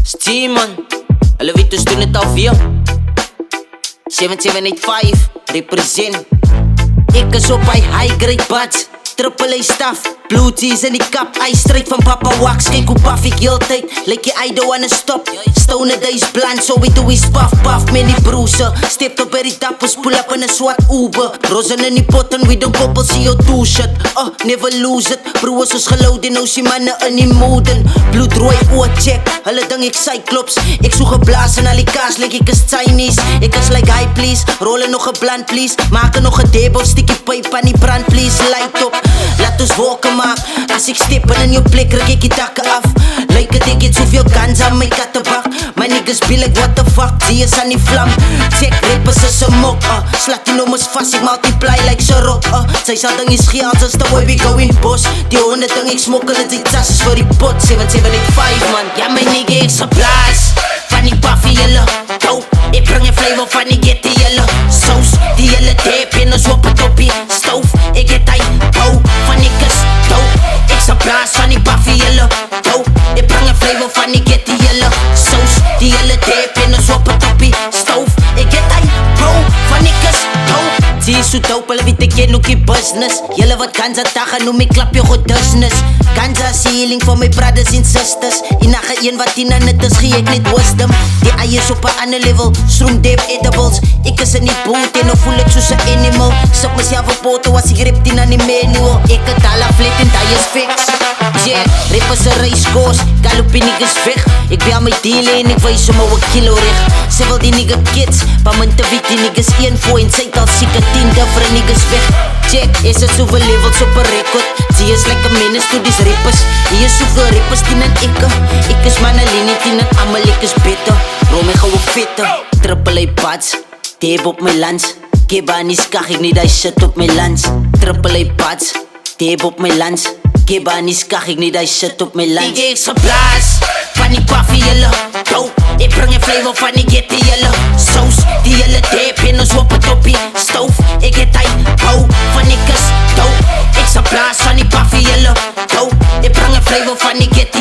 Steeman, hulle weet ons doen het alweer. 7785, represent. Ek is op hy high grade buds, triple A stuff, blue cheese in die kap, ijsstrijd van Papa Wax. Kijk hoe puff ik heel tijd, like je I don't wanna stop. Stone days bland, so we do is puff puff. Many bruiser, step up bij die dappers, pull up in een swat Uber. Rozen in die potten, we don't koppel CO2 shit. Never lose it, broers is geloud nou sie mannen in die moeden. Bloedrooi oorcheck, hulle ding ek Cyclops. Ek so geblazen al die kaas, like ek is Chinese. Ek is like high please, rollen nog een blunt please. Maken nog een dab of sticky pipe aan die brand please. Light op, laat ons wolken maak. As ek step in jou plek, ruk ek die dakke af. Like het ek het soveel guns aan my kattebak. My niggas be like what the fuck, zie is aan die vlam. Check rappers is een mok, slat die nommers vast, ek multiply like sy rock. Sy sal ding is gehaald, as the way we go in bos. Die honde ding ek smokkel, het die tasses vir die pot. 7785 man, ja my nigga ek's geblaas. Van die buffy jylle, dope. Ek bring een flavor van die getty jylle. Saus, die jylle dip en ons op het op die stoof. Ek het hy, bouw, van die kus, dope. Ek's geblaas van die buffy jylle, dope. Ek bring een flavor van die getty jylle. Saus, die jylle dip en ons op het op die stoof. Ek het hy, bouw, van die kus, dope. Zie je so dope, hulle weet ek ken ook die business. Julle wat ganza dagen noem ek klap jou goed business. Ganza is healing for my brothers and sisters. Enige een wat die na net is, gee ek net wisdom. Die ei is op een ander level, stroom deep edibles. Ek is in die boot en nou voel ek soos een animal. Sop myself op auto as ek rip die na die manual. Ek het al aflet en die is fix. Yeah, rip is een reiskoos, galop die niggas weg. Ek bel my deal en ek wees om een kilo reg. Sy wil die nigga kids, pa min te weet die niggas 1 voor en sy het al sieke 10 different niggas weg. Check, is het soveel levels op een record. Zie is like a menace to these rappers. Hier is soveel rappers, 10 en ikke. Ek is man alleen, 10 en amal, ek is beter. Rol my gauw vette, triple A pads, tape op my lans. Keba nie skag ek nie die shit op my lans. Triple A pads, tape op my lans. Keba nie skag ek nie die shit op my lans. Ek ek's geblaas, van die koffie jylle, dope. Ek bring een flavor van die getty jylle. Saus, die jylle dip en ons op het op die stoof. Ek het hy, bouw, van die kus, dope. Ek's geblaas van die koffie jylle, dope. Ek bring een flavor van die getty